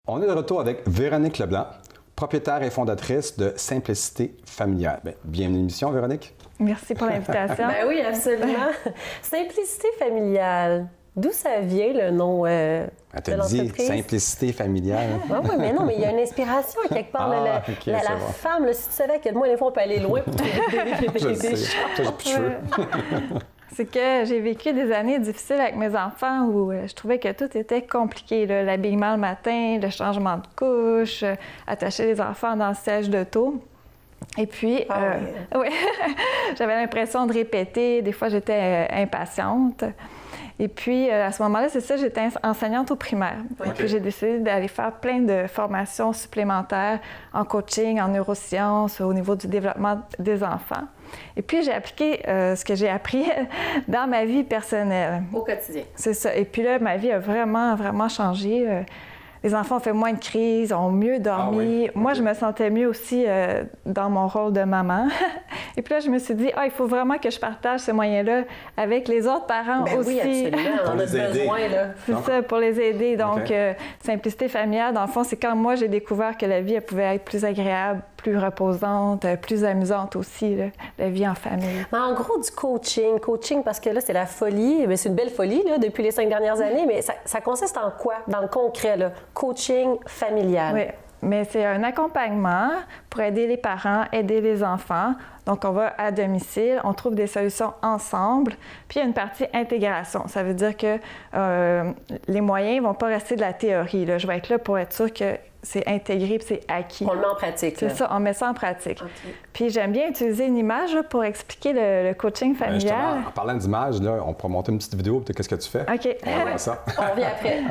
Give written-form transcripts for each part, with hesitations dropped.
On est de retour avec Véronique Leblanc, propriétaire et fondatrice de Simplicité familiale. Bien, bienvenue à l'émission, Véronique. Merci pour l'invitation. Ben oui, absolument. Simplicité familiale. D'où ça vient, le nom de l'entreprise? Simplicité familiale. Oui, mais non, mais il y a une inspiration à quelque part. La femme, là, si tu savais à quel point des fois on peut aller loin pour trouver des choses. C'est que j'ai vécu des années difficiles avec mes enfants où je trouvais que tout était compliqué. L'habillement le matin, le changement de couche, attacher les enfants dans le siège d'auto. Et puis, oui, j'avais l'impression de répéter. Des fois, j'étais impatiente. Et puis, à ce moment-là, c'est ça, j'étais enseignante au primaire. Okay. Et puis, j'ai décidé d'aller faire plein de formations supplémentaires en coaching, en neurosciences, au niveau du développement des enfants. Et puis, j'ai appliqué ce que j'ai appris dans ma vie personnelle. Au quotidien. C'est ça. Et puis là, ma vie a vraiment, vraiment changé. Les enfants ont fait moins de crises, ont mieux dormi. Ah oui. Moi, je me sentais mieux aussi dans mon rôle de maman. Et puis là, je me suis dit, il faut vraiment que je partage ces moyens-là avec les autres parents aussi. Oui, absolument. On a besoin, là. C'est ça, pour les aider. Donc, Simplicité familiale, dans le fond, c'est quand moi, j'ai découvert que la vie, elle pouvait être plus agréable, plus reposante, plus amusante aussi, là, la vie en famille. En gros, du coaching. Coaching, parce que là, c'est la folie. C'est une belle folie, là, depuis les 5 dernières années. Mais ça consiste en quoi, dans le concret, là? Coaching familial. Oui, mais c'est un accompagnement pour aider les parents, aider les enfants. Donc, on va à domicile, on trouve des solutions ensemble. Puis, il y a une partie intégration. Ça veut dire que les moyens ne vont pas rester de la théorie, là. Je vais être là pour être sûr que c'est intégré et c'est acquis. On le met en pratique. C'est ça, on met ça en pratique. Okay. Puis, j'aime bien utiliser une image là, pour expliquer le coaching familial. En parlant d'image, on pourra monter une petite vidéo. Qu'est-ce que tu fais? OK. On va voir ça. On revient après.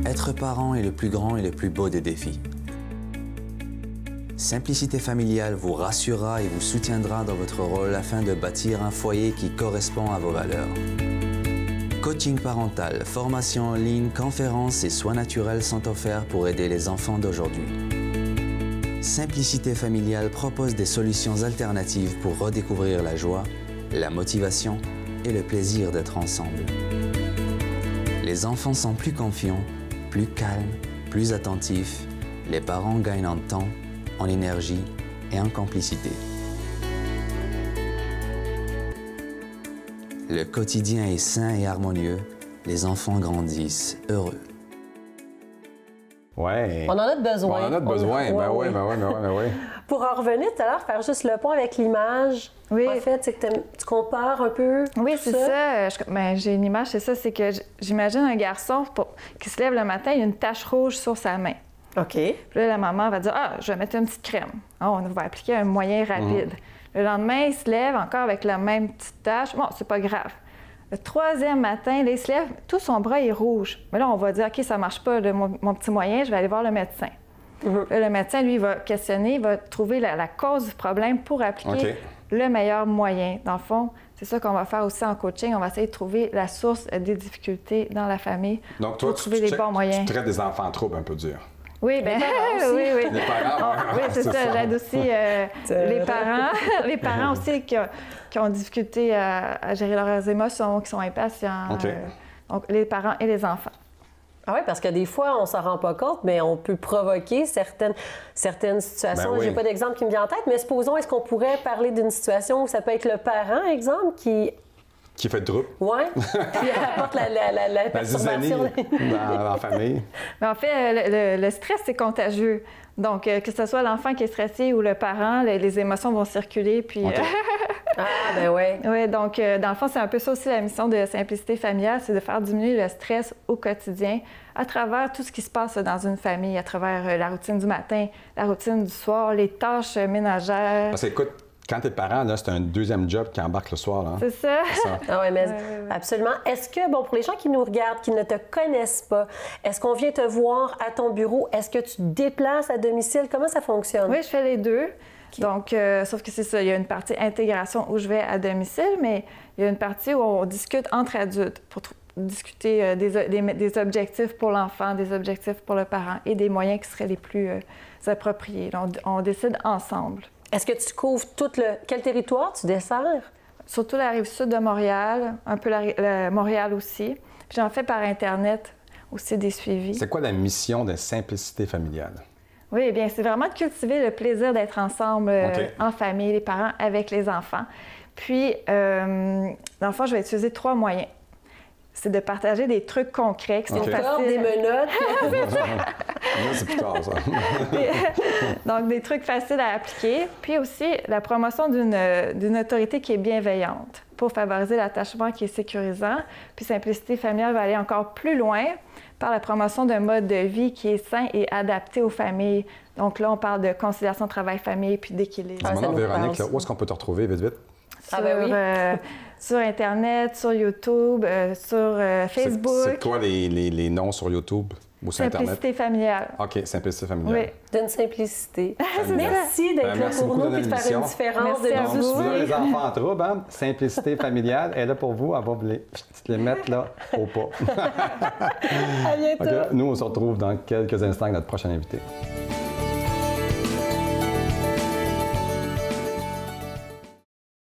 Être parent est le plus grand et le plus beau des défis. Simplicité familiale vous rassurera et vous soutiendra dans votre rôle afin de bâtir un foyer qui correspond à vos valeurs. Coaching parental, formation en ligne, conférences et soins naturels sont offerts pour aider les enfants d'aujourd'hui. Simplicité familiale propose des solutions alternatives pour redécouvrir la joie, la motivation et le plaisir d'être ensemble. Les enfants sont plus confiants, plus calmes, plus attentifs. Les parents gagnent en temps, en énergie et en complicité. Le quotidien est sain et harmonieux. Les enfants grandissent heureux. Ouais. On en a besoin. On en a besoin, ben oui. Pour en revenir tout à l'heure, faire juste le point avec l'image. Oui. En fait, c'est que tu compares un peu. Oui, c'est ça. J'ai une image, c'est ça. C'est que j'imagine un garçon qui se lève le matin, il a une tache rouge sur sa main. OK. Puis là, la maman va dire, je vais mettre une petite crème. On va appliquer un moyen rapide. Le lendemain, il se lève encore avec la même petite tache. Bon, c'est pas grave. Le troisième matin, là, il se lève, tout son bras est rouge. Mais là, on va dire, OK, ça marche pas, mon petit moyen, je vais aller voir le médecin. Là, le médecin, lui, va questionner, il va trouver la cause du problème pour appliquer le meilleur moyen. Dans le fond, c'est ça qu'on va faire aussi en coaching. On va essayer de trouver la source des difficultés dans la famille. Donc, toi, pour trouver les bons moyens. Tu traites des enfants troubles un peu durs. Oui, bien, oui. Les parents, oui, c'est ça. J'aide aussi les parents. Les parents aussi qui ont difficulté à gérer leurs émotions, qui sont impatients. Donc, les parents et les enfants. Ah oui, parce que des fois, on s'en rend pas compte, mais on peut provoquer certaines situations. Ben oui. J'ai pas d'exemple qui me vient en tête, mais supposons, est-ce qu'on pourrait parler d'une situation où ça peut être le parent, exemple, qui fait de trouble. Oui, qui apporte la perturbation dans la famille. Mais en fait, le stress, c'est contagieux. Donc, que ce soit l'enfant qui est stressé ou le parent, les émotions vont circuler, puis... Ah, ben oui. Oui, donc, dans le fond, c'est un peu ça aussi la mission de Simplicité familiale, c'est de faire diminuer le stress au quotidien à travers tout ce qui se passe dans une famille, à travers la routine du matin, la routine du soir, les tâches ménagères. Parce que, écoute, quand t'es parent, là, c'est un deuxième job qui embarque le soir. Là, hein? C'est ça. Ah oui, mais absolument. Est-ce que, pour les gens qui nous regardent, qui ne te connaissent pas, est-ce qu'on vient te voir à ton bureau? Est-ce que tu te déplaces à domicile? Comment ça fonctionne? Oui, je fais les deux. Okay. Donc, sauf que c'est ça, il y a une partie intégration où je vais à domicile, mais il y a une partie où on discute entre adultes pour discuter des objectifs pour l'enfant, des objectifs pour le parent et des moyens qui seraient les plus appropriés. Donc, on décide ensemble. Est-ce que tu couvres quel territoire tu desserres? surtout la Rive-Sud de Montréal, un peu Montréal aussi. Puis j'en fais par Internet aussi des suivis. C'est quoi la mission de Simplicité familiale? Oui, eh bien, c'est vraiment de cultiver le plaisir d'être ensemble en famille, les parents avec les enfants. Puis, dans le fond, je vais utiliser 3 moyens. C'est de partager des trucs concrets qui sont faciles. Des menottes. Moi, c'est plus tard, ça. Donc, des trucs faciles à appliquer. Puis aussi, la promotion d'une autorité qui est bienveillante pour favoriser l'attachement qui est sécurisant. Puis, Simplicité familiale va aller encore plus loin par la promotion d'un mode de vie qui est sain et adapté aux familles. Donc là, on parle de conciliation travail-famille puis d'équilibre. Maintenant, Véronique, là, où est-ce qu'on peut te retrouver vite? Sur Internet, sur YouTube, sur Facebook. C'est quoi les noms sur YouTube ou sur Internet? Simplicité familiale. OK, Simplicité familiale. Oui. D'une simplicité. Merci d'être là pour nous et de faire une différence. Merci à Si vous. vous avez les enfants en trouble, hein, Simplicité familiale est là pour vous. Elle va vous les mettre là au pas. À bientôt. Okay. Nous, on se retrouve dans quelques instants avec notre prochain invité.